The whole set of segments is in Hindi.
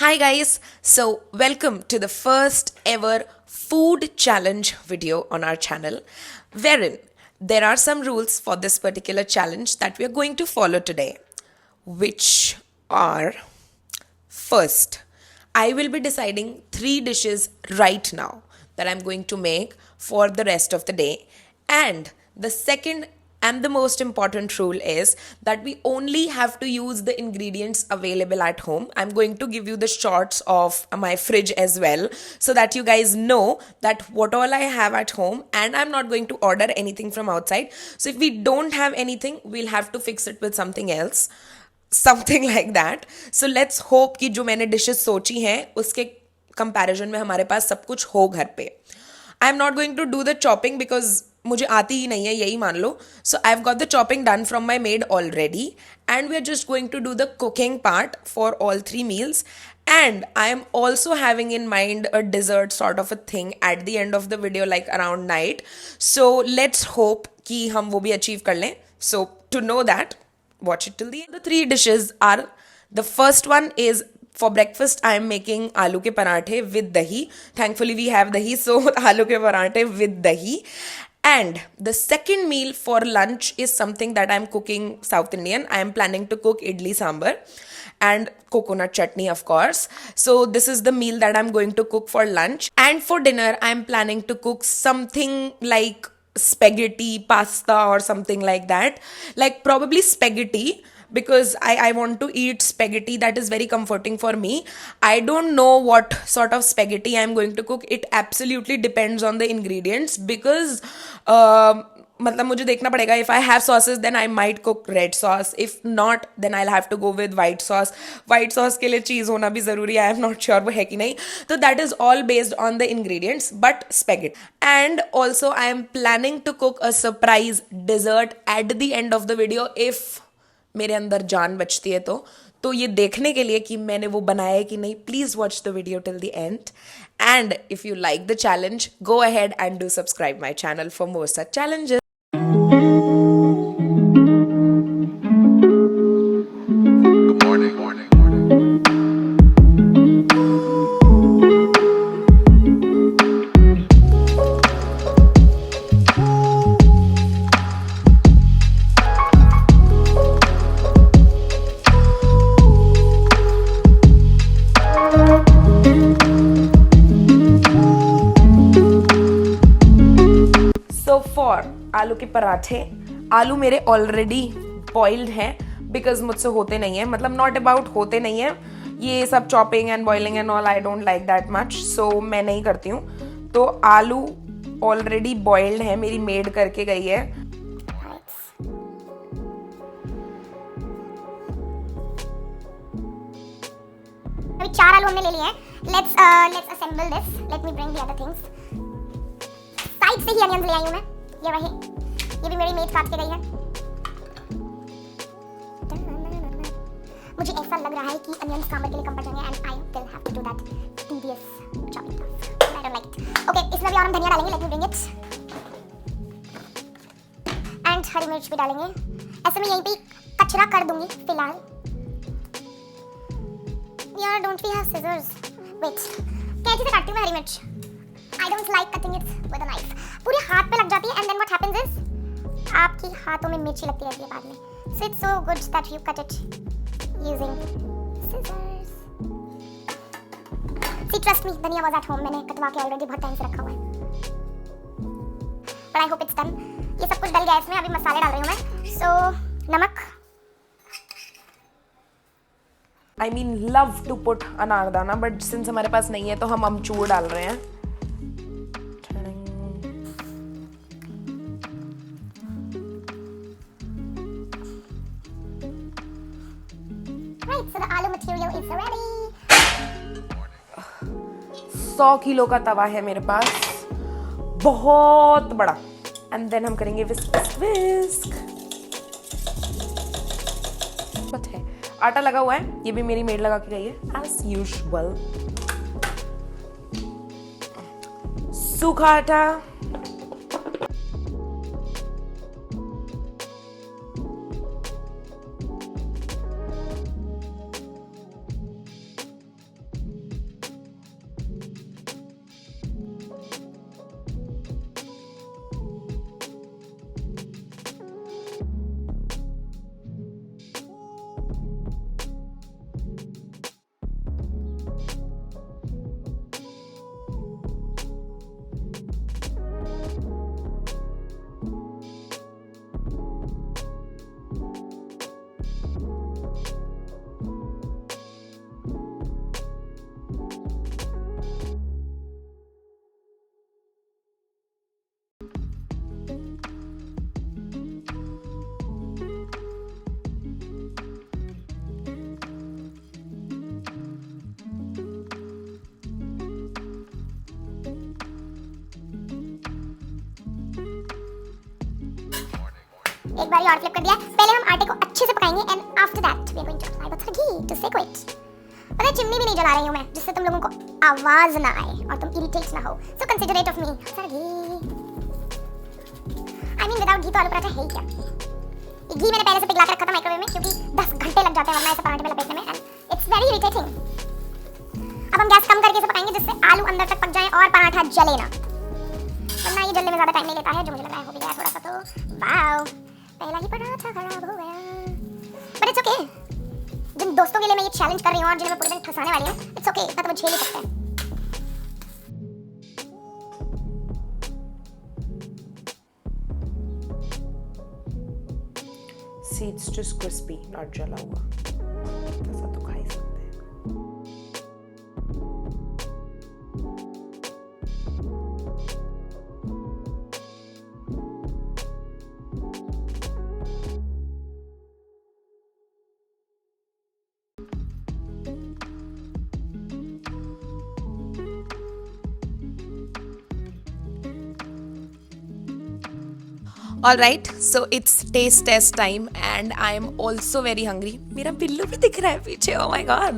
Hi guys, so welcome to the first ever food challenge video on our channel, wherein there are some rules for this particular challenge that we are going to follow today, which are: first, I will be deciding 3 dishes right now that I'm going to make for the rest of the day. And the second and the most important rule is that we only have to use the ingredients available at home. I'm going to give you the shots of my fridge as well so that you guys know that what all I have at home, and I'm not going to order anything from outside. So if we don't have anything, we'll have to fix it with something else. Something like that. So let's hope कि जो मैंने डिशेस सोची हैं उसके कंपैरिजन में हमारे पास सब कुछ हो घर पे. I am not going to do the chopping because मुझे आती ही नहीं है, यही मान लो. So I have got the chopping done from my maid already and we are just going to do the cooking part for all 3 meals. And I am also having in mind a dessert sort of a thing at the end of the video, like around night. So let's hope कि हम वो भी achieve कर लें. So to know that, watch it till the end. The 3 dishes are, the first one is for breakfast I am making aloo ke parathe with dahi. Thankfully we have dahi, so aloo ke parathe with dahi. And the second meal for lunch is something that I am cooking South Indian. I am planning to cook idli sambar and coconut chutney, of course. So this is the meal that I'm going to cook for lunch. And for dinner I am planning to cook something like spaghetti, pasta or something like that. Like probably spaghetti because I want to eat spaghetti. That is very comforting for me. I don't know what sort of spaghetti I'm going to cook. It absolutely depends on the ingredients because मतलब मुझे देखना पड़ेगा. If I have sauces then I might cook red sauce. If not then I have to go with white sauce. White sauce के लिए चीज़ होना भी ज़रूरी है. आई एम नॉट श्योर वो है कि नहीं. तो that is all based on the ingredients but spaghetti. And also I am planning to cook a surprise dessert at the end of the video if मेरे अंदर जान बचती है तो ये देखने के लिए कि मैंने वो बनाया है कि नहीं, please watch the video till the end. And if you like the challenge, go ahead and do subscribe my channel for more such challenges. For आलू के पराठे, आलू मेरे ऑलरेडी बॉइल्ड हैं बिकॉज मुझसे होते नहीं है. मतलब नॉट अबाउट होते नहीं है, ये सब chopping and boiling and all I don't like that much, so मैं नहीं करती हूँ. तो आलू ऑलरेडी बॉइल्ड है, मेरी मेड करके गई है. अभी 4 आलू हमने ले लिए हैं. Let's assemble this. Late me bring the other things. Side से ही अनियंस ले आई हूं मैं. ये रहे, ये भी मेरी मेड काट के गई है. मुझे ऐसा लग रहा है कि अनियंस सांभर के लिए कम पड़ जाएंगे and I will have to do that tedious chopping task. I don't like it. Okay, इसमें भी और हम धनिया डालेंगे. Let me bring it. And हरी मिर्च भी डालेंगे. ऐसे मैं यहीं पे कचरा कर दूंगी फिलहाल. यार don't we have scissors? Wait, कैंची से काटती हूँ मैं हरी मिर्च. I don't like cutting it with a knife. पूरे हाथ पे लग जाती है and then what happens is आपकी हाथों में मिर्ची लगती रहती है बाद में. So it's so good that you cut it using scissors. See, trust me, धनिया was at home. मैंने कटवा के already बहुत टाइम से रखा हुआ है. But I hope it's done. ये सब कुछ डल गया इसमें. अभी मसाले डाल रही हूँ मैं. So नमक. I mean love to put anardana, but since हमारे पास नहीं है तो हम अमचूर डाल रहे हैं. Right, so the aloo material is ready. 100 kilo का तवा है मेरे पास, बहुत बड़ा. एंड देन हम करेंगे विस्क विस्क. है आटा लगा हुआ है, ये भी मेरी मेड लगा के गई है एज यूजुअल. सूखा आटा, एक बार और फ्लिप कर दिया। पहले हम आटे को अच्छे से पकाएंगे and after that we are going to apply butter घी टू सेक इट। पता है चिमनी भी नहीं जला रही हूँ मैं, जिससे तुम लोगों को आवाज ना आए और तुम इरिटेट ना हो। So considerate of me. Butter ghee, I mean without ghee तो आलू पराठा है ही क्या। ये घी मैंने पहले से पिघला के रखा था माइक्रोवेव में, क्योंकि 10 घंटे लग जाते हैं वरना ऐसे पराठे में लपेटने में, एंड इट्स वेरी इरिटेटिंग। अब हम गैस कम करके इसे पकाएंगे जिससे आलू अंदर तक पक जाए और पराठा जले ना, वरना ये जलने में ज्यादा टाइम नहीं लेता है, जो मुझे लग रहा है हो भी गया थोड़ा सा। तो वाओ, पहला ही पराठा खराब हो गया, बट इट्स ओके। जिन दोस्तों के लिए मैं ये चैलेंज कर रही हूँ और जिन्हें मैं पूरे दिन फंसाने वाली हूँ, इट्स ओके, इतना तो वो झेल ही सकते हैं। See, it's just crispy, not जला हुआ। ऐसा तो खा ही सकते हैं। Alright, so it's taste test time and I am also very hungry. मेरा बिल्लू भी दिख रहा है पीछे, oh my god.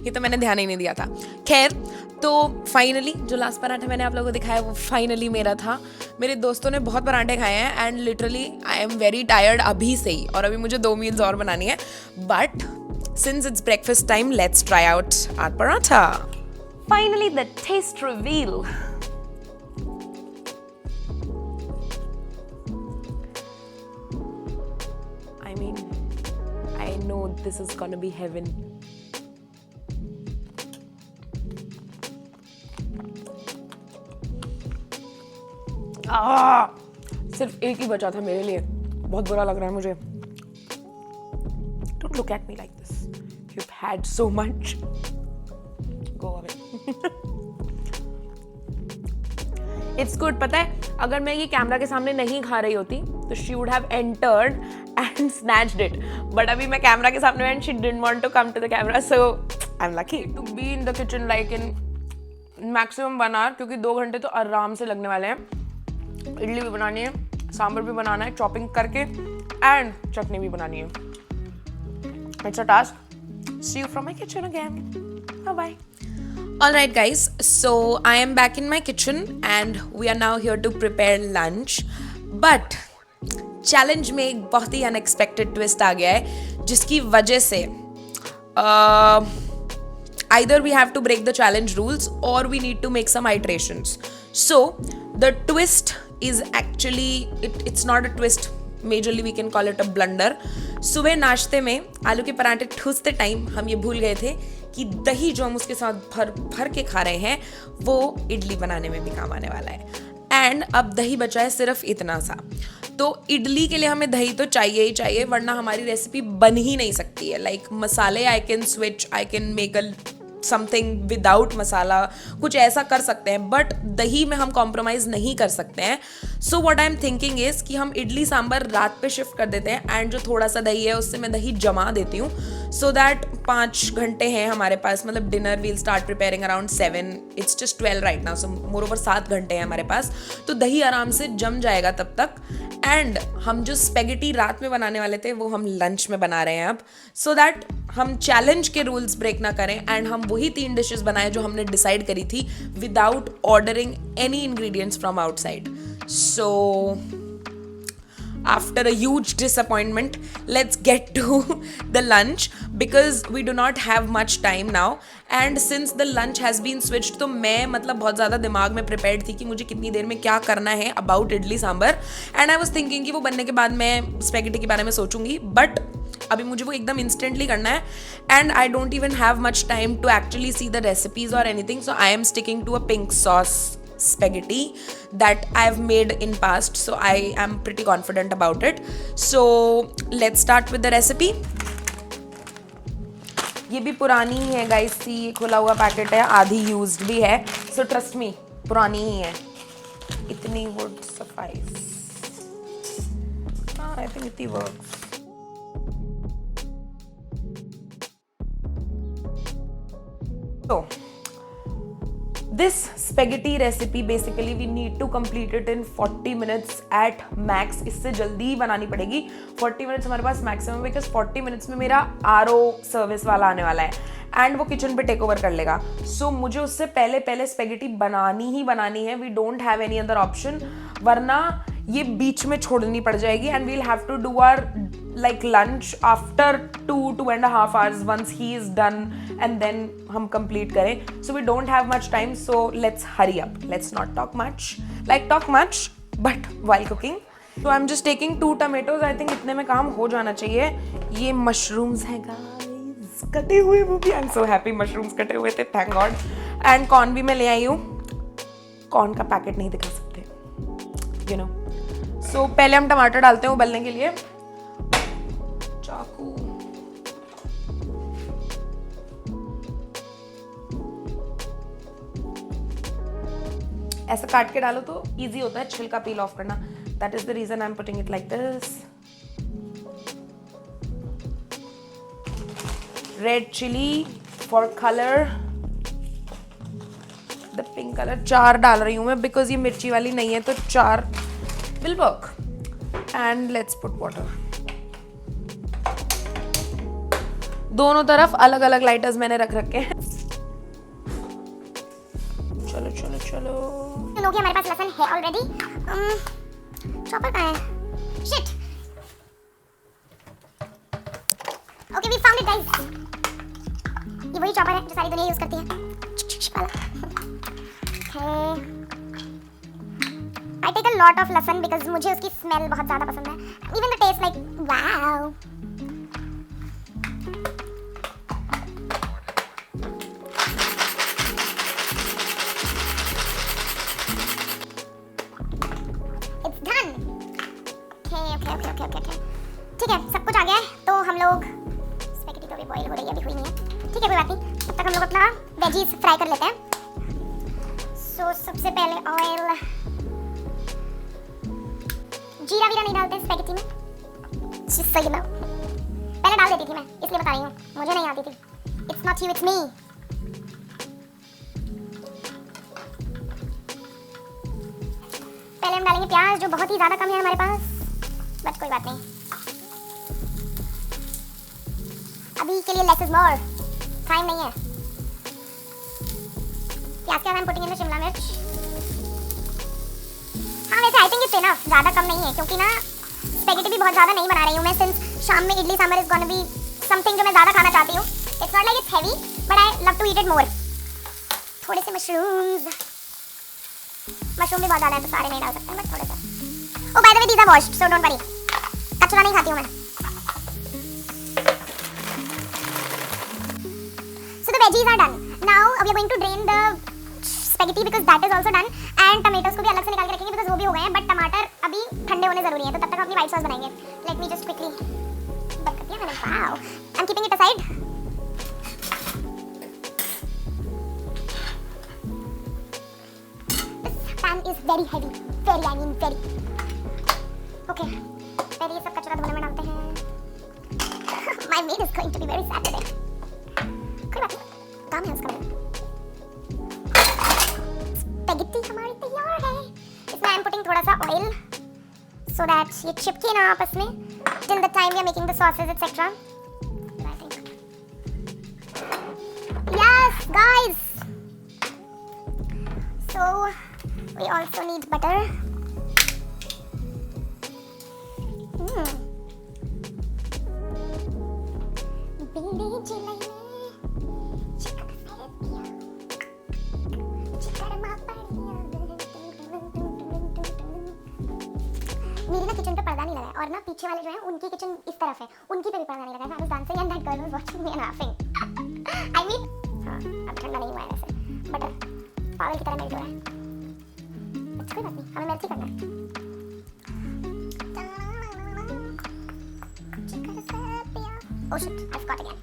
ये तो मैंने ध्यान ही नहीं दिया था। खैर, तो फाइनली जो लास्ट पराठा मैंने आप लोगों को दिखाया वो फाइनली मेरा था। मेरे दोस्तों ने बहुत पराठे खाए हैं and literally I am very tired अभी से ही, और अभी मुझे 2 मील्स और बनानी है। But since it's breakfast time, let's try out our paratha. Finally the test reveal. I know this is gonna be heaven. सिर्फ एक ही बचा था मेरे लिए, बहुत बुरा लग रहा है मुझे। Don't look at me like this. You've had so much. Go away. It's good. पता है, अगर मैं ये कैमरा के सामने नहीं खा रही होती तो she would have entered and snatched it. But अभी मैं कैमरा के सामने and she didn't want to come to the camera, so I'm lucky to be in the kitchen like in maximum 1 hour, क्योंकि 2 घंटे तो आराम से लगने वाले हैं। इडली भी बनानी है, सांभर भी बनाना है चॉपिंग करके, एंड चटनी भी बनानी है। It's a task. See you from my kitchen again. Bye bye. Alright guys, so I am back in my kitchen and we are now here to prepare lunch. But challenge में एक बहुत ही अनएक्सपेक्टेड ट्विस्ट आ गया है, जिसकी वजह से either we have to break the challenge rules or we need to make some iterations. So the twist is actually it's not a twist, majorly we can call it a blunder. सुबह नाश्ते में आलू के पराठे ठूसते टाइम हम ये भूल गए थे कि दही जो हम उसके साथ भर के खा रहे हैं वो इडली बनाने में भी काम आने वाला है। एंड अब दही बचा है सिर्फ इतना सा, तो इडली के लिए हमें दही तो चाहिए ही चाहिए, वरना हमारी रेसिपी बन ही नहीं सकती है। लाइक मसाले I can switch, I can make a something without masala, कुछ ऐसा कर सकते हैं, बट दही में हम कॉम्प्रोमाइज़ नहीं कर सकते हैं। So what I am thinking is कि हम इडली सांभर रात पे शिफ्ट कर देते हैं, एंड जो थोड़ा सा दही है उससे मैं दही जमा देती हूँ, सो दैट 5 घंटे हैं हमारे पास। मतलब dinner we'll start preparing around 7, it's just 12 right now, so more over 7 घंटे हैं हमारे पास, तो दही आराम से जम जाएगा तब तक। एंड हम जो स्पेगेटी रात में बनाने वाले थे वो हम लंच में बना रहे हैं अब, सो दैट हम चैलेंज के रूल्स ब्रेक ना करें एंड हम वही 3 डिशेस बनाएं जो हमने डिसाइड करी थी without ordering any ingredients from outside. So after a huge disappointment, let's get to the lunch because we do not have much time now, and since the lunch has been switched, तो मैं मतलब बहुत ज़्यादा दिमाग में prepared थी कि मुझे कितनी देर में क्या करना है about idli sambar, and I was thinking कि वो बनने के बाद मैं स्पेगेटी के बारे में सोचूंगी, but अभी मुझे वो एकदम instantly करना है and I don't even have much time to actually see the recipes or anything, so I am sticking to a pink sauce spaghetti that I've made in past, so I am pretty confident about it. So let's start with the recipe. ये भी पुरानी ही है गाइस, सी ये खुला हुआ पैकेट है, आधी यूज्ड भी है, so trust me पुरानी ही है, इतनी would suffice. I think इतनी works. So This spaghetti recipe basically we need to complete it in 40 minutes at max. इससे जल्दी बनानी पड़ेगी. 40 minutes हमारे पास maximum because 40 minutes में मेरा RO सर्विस वाला आने वाला है एंड वो किचन पे टेक ओवर कर लेगा. सो मुझे उससे पहले स्पेगेटी बनानी ही बनानी है. We don't have any other option, वरना ये बीच में छोड़नी पड़ जाएगी and we'll have to do our like lunch after 2.5 hours once he is done and then हम complete करें. So we don't have much time, so let's hurry up. Let's not talk much but while cooking. So I'm just taking 2 tomatoes. I think इतने में काम हो जाना चाहिए. ये mushrooms हैं guys, कटे हुए वो भी. I'm so happy mushrooms कटे हुए थे, thank God. And corn भी मैं ले आई हूँ. corn का पैकेट नहीं दिखा सकते, you know. So पहले हम टमाटर डालते हैं उबलने के लिए. चाकू, ऐसा काट के डालो तो इजी होता है छिलका पील ऑफ करना. That is the reason I am putting it like this. Red chilli for colour, the pink colour 4 डाल रही हूं मैं बिकॉज ये मिर्ची वाली नहीं है तो 4 will work. And let's put water. दोनों तरफ अलग अलग लाइटर्स मैंने रख रखे हैं. चलो चलो चलो. लोग हमारे पास लहसुन है ऑलरेडी. चॉपर कहाँ है? Shit. Okay we found it guys. ये वही चॉपर है जो सारी दुनिया यूज करती है वाला. I take a lot of lahsun because मुझे उसकी स्मेल बहुत ज्यादा पसंद है. Even the taste like wow. ठीक है, सब कुछ आ गया है तो हम लोग स्पैगेटी तो अभी बॉईल हो रही है, अभी हुई नहीं है. ठीक है, कोई बात नहीं. तब तक हम लोग अपना वेजीज फ्राई कर लेते हैं. सो सबसे पहले ऑयल. जीरा वीरा नहीं डालते स्पैगेटी में, सही ना. पहले डाल देती थी मैं, इसलिए बता रही हूँ, मुझे नहीं आती थी. It's not you, it's me. पहले हम डालेंगे प्याज जो बहुत ही ज्यादा कम है हमारे पास, बट कोई बात नहीं. अभी के लिए लेस इज मोर, टाइम नहीं है. प्याज के बाद हम पुटिंग इन द शिमला मिर्च. हाँ वैसे आई थिंक इट्स इनफ, ज़्यादा कम नहीं है क्योंकि ना स्पैगेटी भी बहुत ज़्यादा नहीं बना रही हूँ मैं. सिंस शाम में idli sambar is gonna be something जो मैं ज़्यादा खाना चाहती हूँ. It's not like it's heavy but I love to eat it more. थोड़े से मशरूम्स. मशरूम भी बहुत ज़्यादा है तो सारे नहीं डाल सकते बट थोड़े से. Oh by the way these are washed so don't worry. कचरा नहीं खाती हूँ मैं. So the veggies are done. Now we are going to drain the spaghetti because that is also done. And tomatoes को भी अलग से निकाल के रखेंगे because वो भी हो गए हैं. But टमाटर अभी ठंडे होने जरूरी है तो तब तक हम अपनी white sauce बनाएंगे. Let me just quickly. बंद कर दिया मैंने. Wow. I'm keeping it aside. This pan is very heavy. Very, I mean very. Okay. पहले ये सब कचरा धोने में डालते हैं. My maid is going to be very sad today. कोई बात नहीं, काम है उसका. स्पैगेटी हमारी तैयार है. इसमें आई एम पुटिंग थोड़ा सा ऑयल सो दैट ये चिपके ना आपस में till the time we are making the sauces etcetera. I think yes guys. So we also need butter. मेरी ना किचन पे पर्दा नहीं लगा है और ना पीछे वाले जो हैं उनकी किचन इस तरफ है, उनकी पे भी पर्दा नहीं लगा है. I was dancing and that girl was watching me and laughing. I mean हां अब ठंडा नहीं हुआ है वैसे बट पागल की तरह मेल्ट हो रहा है. अच्छा कोई बात नहीं, हमें मेल्ट ही करना है. Oh shit, I forgot again.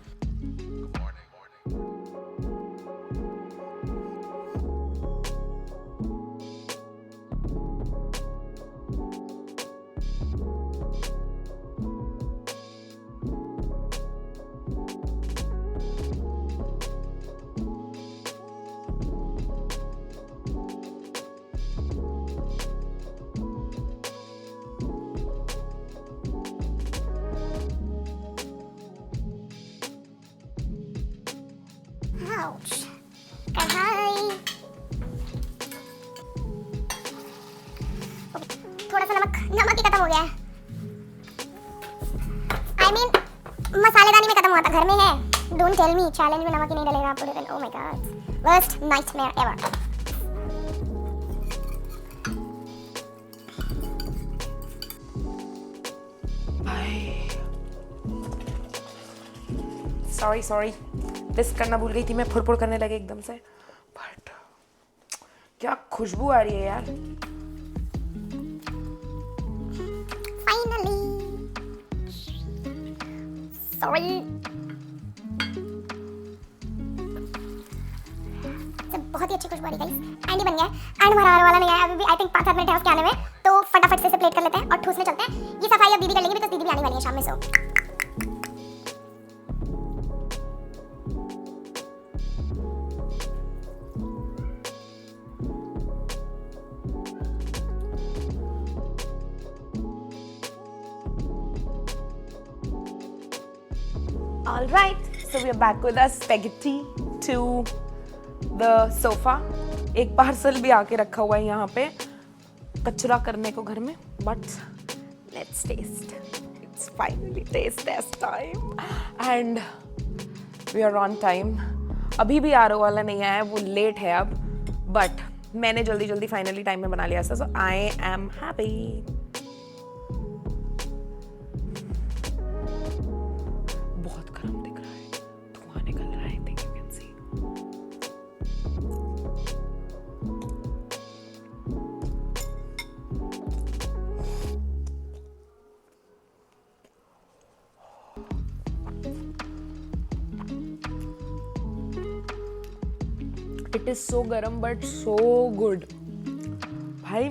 Ouch. कढ़ाई। थोड़ा सा नमक ही खत्म हो गया है। I mean, मसालेदानी में खत्म हुआ था, घर में है। Don't tell me, चैलेंज में नमक ही नहीं डलेगा आपको। Oh my god, worst nightmare ever. Sorry whisk करना भूल गई थी मैं, फुरफुर करने लगे एकदम से। बट क्या खुशबू आ रही है यार। Finally. Sorry. बहुत ही अच्छी खुशबू आ रही गाइस। एंड ये बन गया है। एंड हमारा वाला नहीं आया अभी भी। आई थिंक 5-7 मिनट है उसके आने में, तो फटाफट से इसे प्लेट कर लेते हैं और ठूसने चलते हैं। ये सफाई अब दीदी कर लेंगे बिकॉज़ दीदी भी आने वाली है शाम में। सो All right, so we are back with our spaghetti to the sofa. एक पार्सल भी आके रखा हुआ है यहाँ पे कचरा करने को घर में, but let's taste. It's finally taste test time and we are on time. अभी भी आरो वाला नहीं आया है, वो लेट है अब, but मैंने जल्दी फाइनली टाइम में बना लिया था, so I am happy. बहुत गर्म दिख रहा है, धुआं निकल रहा है, I think you can see. It is so गर्म but so good. भाई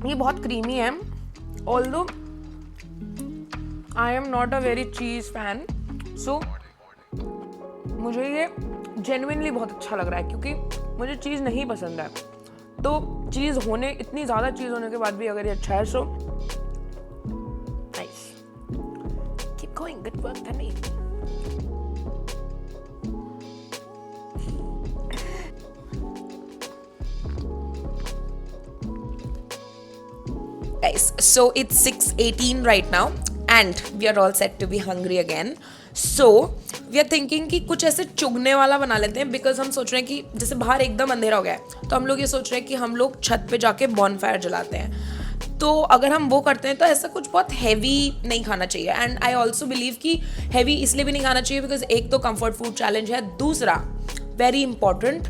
ये बहुत क्रीमी है, although I am not a very cheese fan, so मुझे ये genuinely बहुत अच्छा लग रहा है क्योंकि मुझे चीज़ नहीं पसंद है, तो चीज़ होने इतनी ज़्यादा चीज़ होने के बाद भी अगर ये अच्छा है, so nice. Keep going, good work, Tani. Guys, so it's 6:18 right now and we are all set to be hungry again. So we are thinking कि कुछ ऐसे चुगने वाला बना लेते हैं, बिकॉज हम सोच रहे हैं कि जैसे बाहर एकदम अंधेरा हो गया है, तो हम लोग ये सोच रहे हैं कि हम लोग छत पे जाके बॉनफायर जलाते हैं। तो अगर हम वो करते हैं तो ऐसा कुछ बहुत हैवी नहीं खाना चाहिए। एंड आई ऑल्सो बिलीव कि हैवी इसलिए भी नहीं खाना चाहिए बिकॉज एक तो कंफर्ट फूड चैलेंज है, दूसरा वेरी इंपॉर्टेंट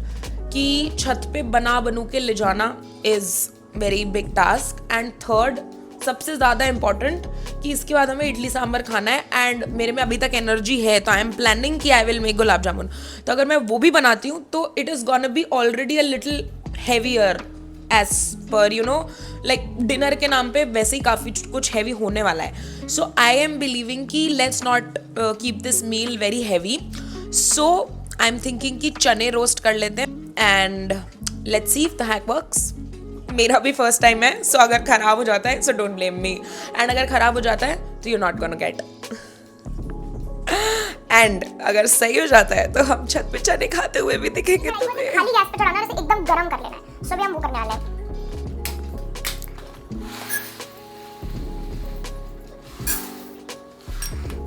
कि छत पे बनू के ले जाना is very big task, and third सबसे ज़्यादा इम्पॉर्टेंट कि इसके बाद हमें इडली सांभर खाना है एंड मेरे में अभी तक एनर्जी है, तो आई एम प्लानिंग कि I will make gulab jamun. तो अगर मैं वो भी बनाती हूँ तो it is gonna be already a little heavier as per you know, like dinner के नाम पे वैसे ही काफ़ी कुछ हैवी होने वाला है। सो आई एम बिलीविंग कि let's not keep this meal very heavy, so I am thinking कि चने रोस्ट कर लेते हैं and let's see if the hack works. मेरा भी फर्स्ट टाइम है, सो अगर खराब हो जाता है so don't blame me, and अगर खराब हो जाता है तो you not gonna get, and अगर सही हो जाता है तो हम छत पे चने खाते हुए भी दिखेंगे तुम्हें। खाली गैस पे चढ़ाना है, इसे एकदम गरम कर लेना है। सो भी हम वो करने वाले हैं।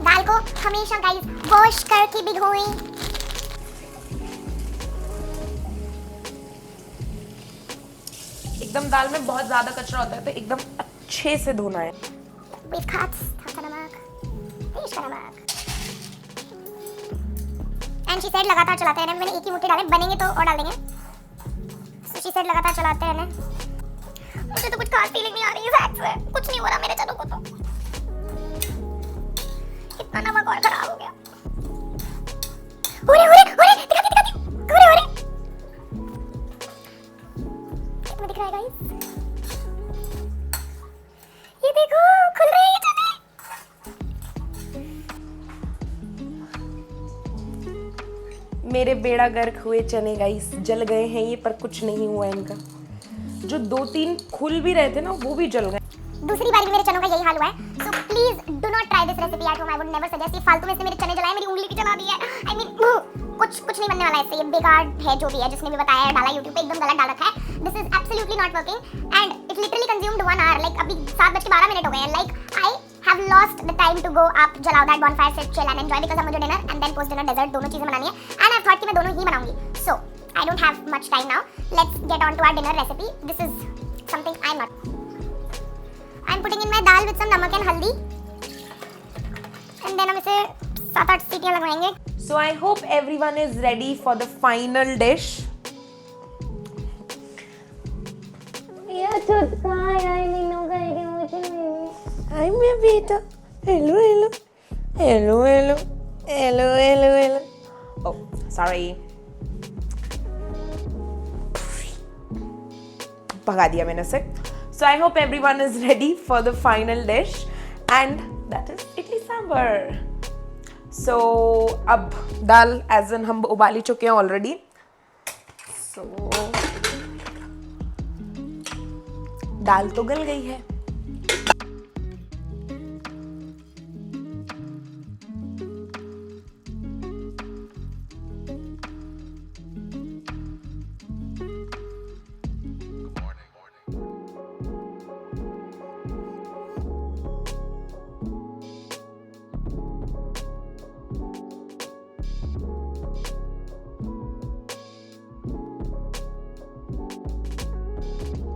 दाल को हमेशा गाइस वॉश करके भिगोएं। एकदम दाल में बहुत ज्यादा कचरा होता है तो एकदम अच्छे से धोना है। With cuts, थोड़ा नमक, तेज का नमक। And she said लगातार चलाते रहना। मैंने एक ही मुट्ठी डाले, बनेंगे तो और डाल देंगे। So she said लगातार चलाते रहना। मुझे तो कुछ खास फीलिंग नहीं आ रही है इस हैक से। कुछ नहीं हो रहा मेरे चनों को तो। इतना नमक और खराब हो गया। दिखाती। कितना दिख रहा है गाइस? ये देखो, खुल रहे हैं ये चने। मेरे बेड़ा गर्क हुए चने गाइस जल गए हैं ये, पर कुछ नहीं हुआ इनका। जो 2-3 खुल भी रहे थे ना वो भी जल गए। दूसरी बार भी मेरे चनों का यही हाल हुआ है। So please do not try this recipe at home. I would never suggest. ये फालतू में से मेरे चने जलाए, मेरी उंगली भी जला दी है। आई मीन कुछ नहीं बनने वाला है इससे, ये बेकार है जो भी है, जिसने भी बताया है, डाला यूट्यूब पे, एकदम गलत डाल रखा है। This is absolutely not working and it literally consumed 1 hour. Like अभी 7:12 हो गए हैं। Like I have lost the time to go up, जलाओ that bonfire, sit chill and enjoy, because अब मुझे dinner and then post dinner dessert दोनों चीजें बनानी है एंड आई थॉट कि मैं दोनों ही बनाऊंगी। So I don't have much time now, let's get on to our dinner recipe. This is something I am putting in my dal with some namak and हल्दी एंड देन हम इसे 7-8 सीटियां लगवाएंगे। So I hope everyone is ready for the final dish. ये चुटका यार मीनू कहेगी मुझे नहीं। Hi my beta. Hello hello. Hello hello. Hello hello hello. Oh, sorry. भगा दिया मैंने उसे. So I hope everyone is ready for the final dish and that is idli sambar. So अब दाल एज इन हम उबाली चुके हैं ऑलरेडी. So दाल तो गल गई है.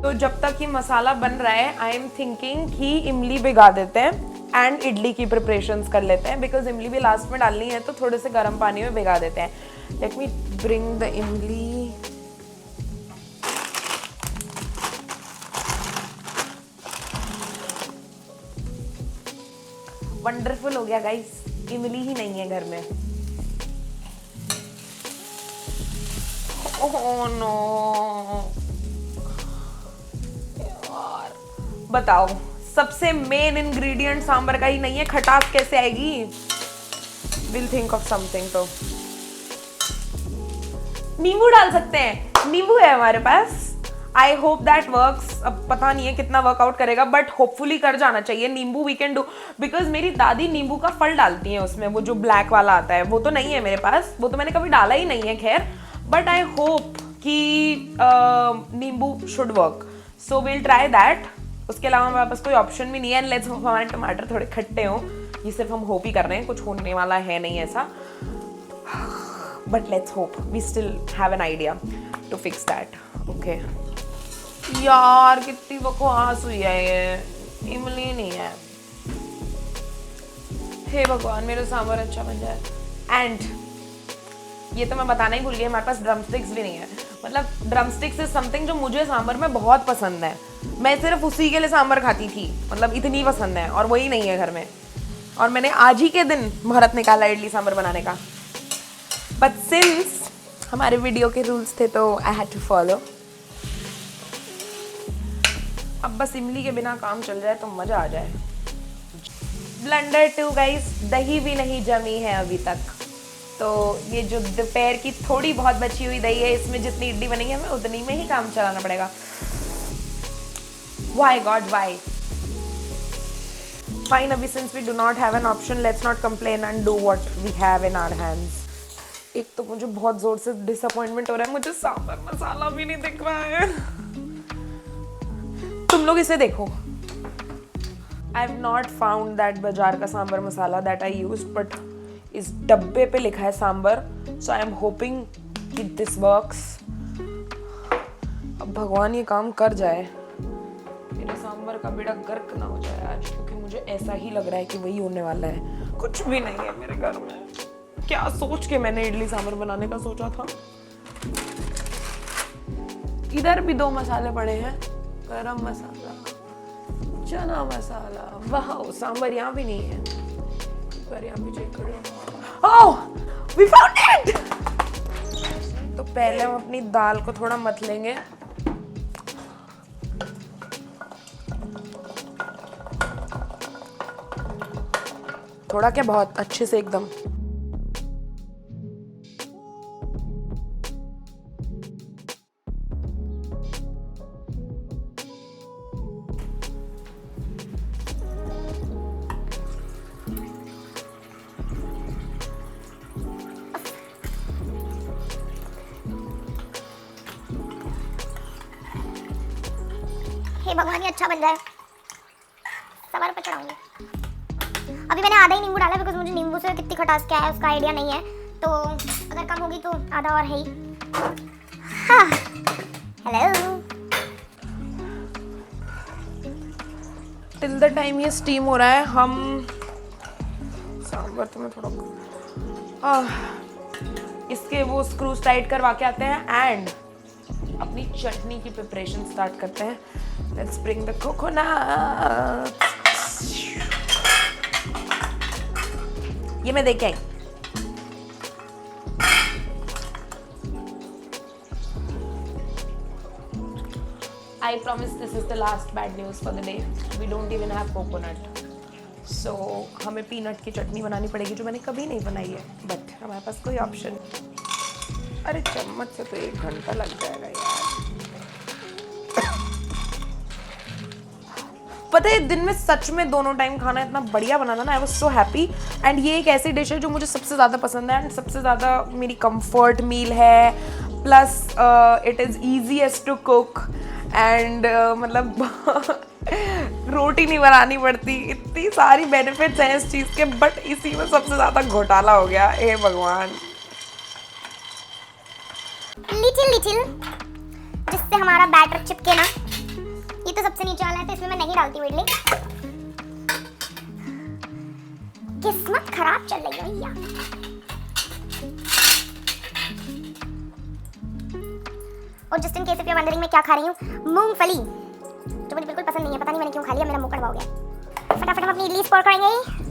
तो जब तक ये मसाला बन रहा है आई एम थिंकिंग कि इमली भिगा देते हैं एंड इडली की प्रिपरेशंस कर लेते हैं, बिकॉज इमली भी लास्ट में डालनी है तो थोड़े से गर्म पानी में भिगा देते हैं. Let me bring the imli. Wonderful हो गया गाइस, इमली ही नहीं है घर में. Oh no. बताओ, सबसे मेन इंग्रेडिएंट सांबर का ही नहीं है, खटास कैसे आएगी? Will think of something. तो नींबू डाल सकते हैं, नींबू है हमारे पास. I hope that works. अब पता नहीं है कितना वर्कआउट करेगा बट होपफुली कर जाना चाहिए. नींबू वी कैन डू, बिकॉज मेरी दादी नींबू का फल डालती है उसमें, वो जो ब्लैक वाला आता है. वो तो नहीं है मेरे पास, वो तो मैंने कभी डाला ही नहीं है. खैर, बट आई होप कि नींबू should work. So will try that. उसके अलावा हमारे पास कोई ऑप्शन भी नहीं है. लेट्स होप हमारे टमाटर थोड़े खट्टे हों. ये सिर्फ हम होप ही कर रहे हैं, कुछ होने वाला है नहीं ऐसा. But let's hope. We still have an idea to fix that. Okay यार, कितनी बकवास हुई है ये. इमली नहीं है. हे भगवान, मेरा सांभर अच्छा बन जाए. एंड ये तो मैं बताना ही भूल गई, हमारे पास ड्रमस्टिक्स भी नहीं है. मतलब ड्रमस्टिक्स इज समथिंग जो मुझे सांभर में बहुत पसंद है. मैं सिर्फ उसी के लिए सांभर खाती थी, मतलब इतनी पसंद है, और वही नहीं है घर में. और मैंने आज ही के दिन मुहूर्त निकाला इडली सांभर बनाने का. बट सिंस हमारे वीडियो के रूल्स थे तो आई हैड टू फॉलो. अब बस इमली के बिना काम चल जाए तो मजा आ जाए. ब्लेंडर 2 गाइस, दही भी नहीं जमी है अभी तक. तो ये जो दोपहर की थोड़ी बहुत बची हुई दही है, इसमें जितनी इडली बनेगी हमें उतनी में ही काम चलाना पड़ेगा. Why God, why? Fine, अभी since we do not have an option, let's not complain and do what we have in our hands. एक तो मुझे बहुत जोर से डिसअपॉइंटमेंट हो रहा है, मुझे सांभर मसाला भी नहीं दिख रहा है. तुम लोग इसे देखो. I have not found that बाजार का sambar masala that I used, but इस डब्बे पे लिखा है sambar. So I am hoping कि this works. अब भगवान ये काम कर जाए, मेरे सांभर का बेड़ा गर्क ना हो जाए आज, क्योंकि मुझे ऐसा ही लग रहा है कि वही होने वाला है. कुछ भी नहीं है मेरे घर में. क्या सोच के मैंने इडली सांभर बनाने का सोचा था. इधर भी 2 मसाले पड़े हैं, गरम मसाला, चना मसाला. वाह, सांभर यहाँ भी नहीं है. पर यहाँ भी चेक करो. ओह, वी फाउंड इट. तो पहले हम अपनी दाल को थोड़ा मथ लेंगे. थोड़ा क्या, बहुत अच्छे से एकदम. हे भगवान ये अच्छा बन जाए। सवार पर चढ़ाऊंगी। अभी मैंने आधा ही नींबू डाला बिकॉज मुझे नींबू से कितनी खटास क्या है उसका आइडिया नहीं है, तो अगर कम होगी तो आधा और है ही। हाँ हेलो। टिल द टाइम ये स्टीम हो रहा है हम सांभर तो मैं थोड़ा इसके वो स्क्रूज टाइट करवा के आते हैं एंड अपनी चटनी की प्रिपरेशन स्टार्ट करते हैं। Let's bring the coconut. ये मैं देख के आई। I promise this is the last bad news for the day. We don't even have coconut. So हमें पीनट की चटनी बनानी पड़ेगी जो मैंने कभी नहीं बनाई है, बट हमारे पास कोई ऑप्शन। अरे चम्मच से तो 1 घंटा लग जाएगा यार। पता है दिन में सच में दोनों टाइम खाना इतना बढ़िया बनाना ना, I was so happy. And ये एक ऐसी डिश है जो मुझे सबसे ज़्यादा पसंद है एंड सबसे ज़्यादा मेरी कंफर्ट मील है। Plus it is easiest to cook and मतलब रोटी नहीं बनानी पड़ती। इतनी सारी बेनिफिट्स हैं इस चीज़ के, बट इसी में सबसे ज़्यादा घोटाला हो गया। हे भगवान। लिटिल जिससे हमारा बैटर चिपके ना। ये तो सबसे नीचे वाला है तो इसमें मैं नहीं डालती वेडली। किस्मत खराब चल रही है भैया। और just in case if you are wondering मैं क्या खा रही हूँ, मूंगफली, जो मुझे बिल्कुल पसंद नहीं है। पता नहीं मैंने क्यों खा लिया, मेरा मुंह कड़वा हो गया। फटाफट हम अपनी इडली स्पोर करेंगे।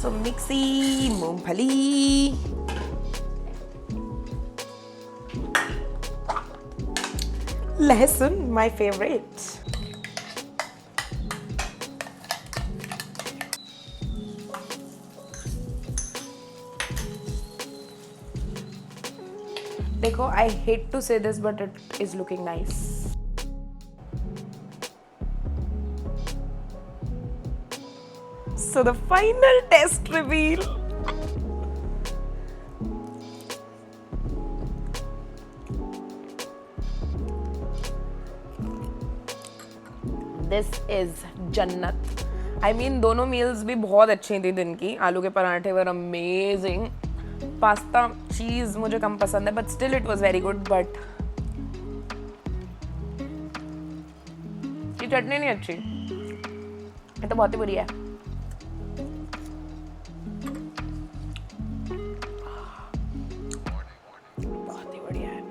So मिक्सी मूंगफली, लहसुन माय फेवरेट। देखो, आई हेट टू से this but it is looking nice. So the final test reveal. This is जन्नत। I mean दोनों मील्स भी बहुत अच्छी थी दिन की। आलू के पराठे वर अमेजिंग। पास्ता चीज़ मुझे कम पसंद है but still it was very good. But ये चटनी नहीं अच्छी, ये तो बहुत ही बुरी है। बहुत ही बढ़िया है।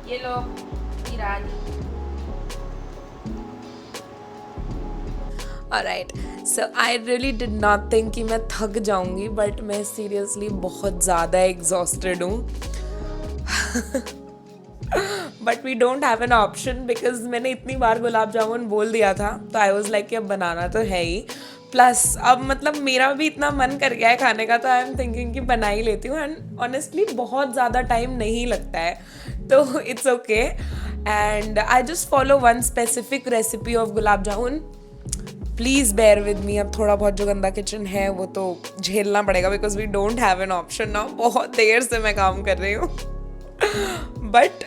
ये लो Alright, so I really did not think कि मैं थक जाऊंगी, बट मैं सीरियसली बहुत ज़्यादा एग्जॉस्टेड हूँ। But we don't have an option because मैंने इतनी बार गुलाब जामुन बोल दिया था, तो आई वॉज लाइक कि अब बनाना तो है ही। प्लस अब मतलब मेरा भी इतना मन कर गया है खाने का, तो आई एम थिंकिंग कि बना ही लेती हूँ। एंड ऑनेस्टली बहुत ज़्यादा टाइम नहीं लगता है, तो it's okay. And I just follow one specific recipe of gulab jamun. Please bear with me. अब थोड़ा बहुत जो गंदा किचन है वो तो झेलना पड़ेगा because we don't have an option now. बहुत देर से मैं काम कर रही हूँ। बट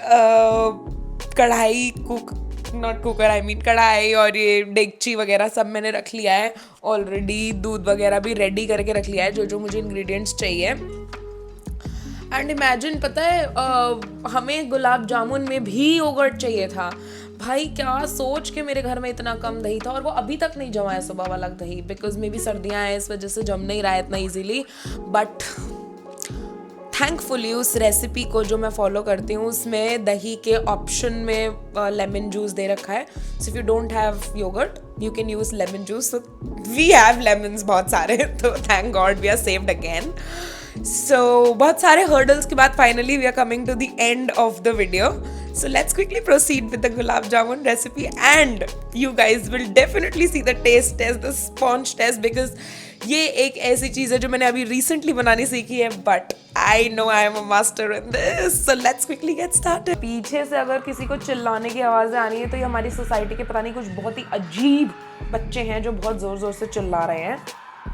कढ़ाई नॉट कुकर आई मीन कढ़ाई और ये डेगची वगैरह सब मैंने रख लिया है ऑलरेडी। दूध वगैरह भी रेडी करके रख लिया है, जो जो मुझे इंग्रेडिएंट्स चाहिए। एंड इमेजिन, पता है हमें गुलाब जामुन में भी योगर्ट चाहिए था। भाई क्या सोच के मेरे घर में इतना कम दही था, और वो अभी तक नहीं जमा है सुबह वाला दही, बिकॉज मे बी सर्दियाँ हैं इस वजह से जम नहीं रहा है इतना ईजीली। बट थैंकफुली उस रेसिपी को जो मैं फॉलो करती हूँ उसमें दही के ऑप्शन में लेमन जूस दे रखा है। So if you don't have yogurt you can use lemon juice. So we have lemons बहुत सारे, तो thank God we are saved again. So बहुत सारे हर्डल्स के बाद finally we are coming to the end of the video. So let's quickly proceed with the gulab jamun recipe, and you guys will definitely see the taste test, the sponge test, because ये एक ऐसी चीज़ है जो मैंने अभी recently बनानी सीखी है, but I know I am a master in this. So let's quickly get started. पीछे से अगर किसी को चिल्लाने की आवाज़ें आ रही हैं तो ये हमारी सोसाइटी के पता नहीं कुछ बहुत ही अजीब बच्चे हैं जो बहुत ज़ोर ज़ोर से चिल्ला रहे हैं.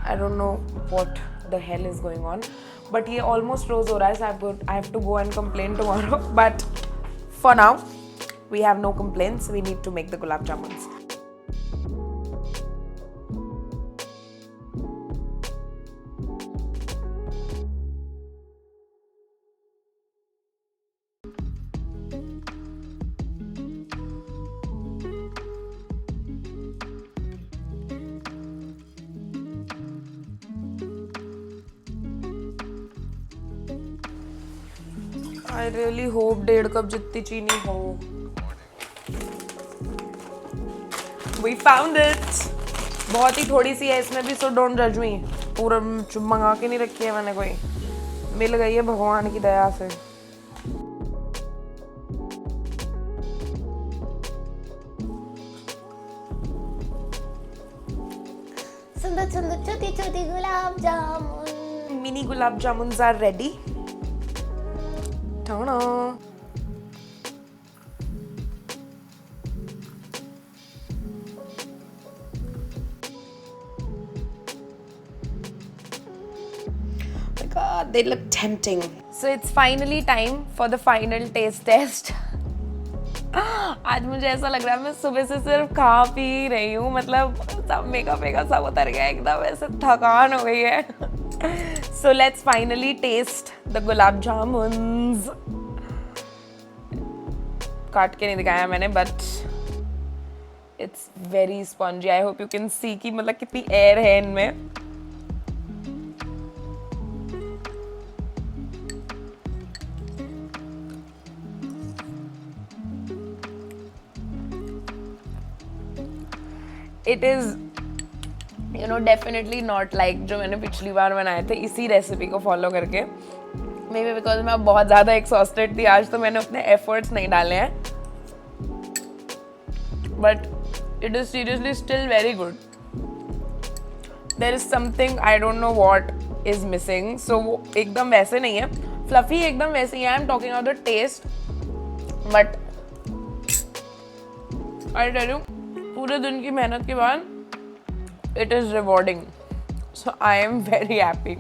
I don't know what the hell is going on. But ये almost रोज हो रहा है, so I have to go and complain tomorrow. But for now, we have no complaints. We need to make the gulab jamuns. I really hope 1.5 cup जितनी चीनी हो. We found it. बहुत ही थोड़ी सी है इसमें भी, so don't judge me. पूरा मंगा के नहीं रखी है मैंने कोई. मिल गई है भगवान की दया से. सुंदर सुंदर छोटी छोटी gulab jamun. Mini gulab jamuns are ready. Ta-da! My God, they look tempting. So it's finally time for the final taste test. आज मुझे ऐसा लग रहा है मैं सुबह से सिर्फ खा पी रही हूँ, मतलब सब मेकअप सब उतर गया एकदम, ऐसे थकान हो गई है. So let's finally taste the gulab jamuns. काट के नहीं दिखाया मैंने, but it's very spongy. I hope you can see कि मतलब कितनी air है इनमें. It is, you know, definitely not like जो मैंने पिछली बार बनाए थे इसी रेसिपी को फॉलो करके. मे बी बिकॉज मैं बहुत ज़्यादा एक्सॉस्टेड थी आज, तो मैंने उतने एफर्ट्स नहीं डाले हैं. But it is seriously still very good. There is something I don't know what is missing. So वो एकदम वैसे नहीं है, फ्लफी एकदम वैसे ही है. I am talking about the taste, but I tell you पूरे दिन की मेहनत के बाद it is rewarding. So I am very happy.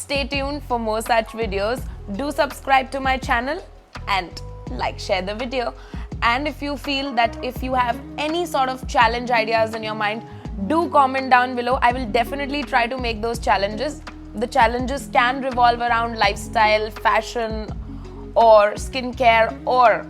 Stay tuned for more such videos. Do subscribe to my channel and like, share the video. And if you feel that if you have any sort of challenge ideas in your mind, do comment down below. I will definitely try to make those challenges. The challenges can revolve around lifestyle, fashion, or skincare, or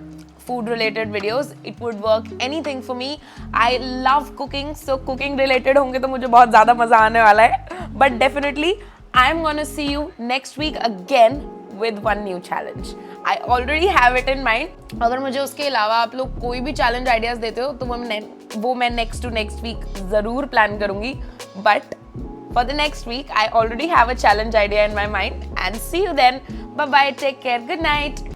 food related videos. It would work anything for me. I love cooking, so cooking related होंगे तो मुझे बहुत ज़्यादा मज़ा आने वाला है. But definitely I am gonna see you next week again with one new challenge. I already have it in mind. अगर मुझे उसके अलावा आप लोग कोई भी challenge ideas देते हो तो वो मैं next to next week ज़रूर plan करूँगी. But for the next week I already have a challenge idea in my mind. And see you then. Bye bye. Take care. Good night.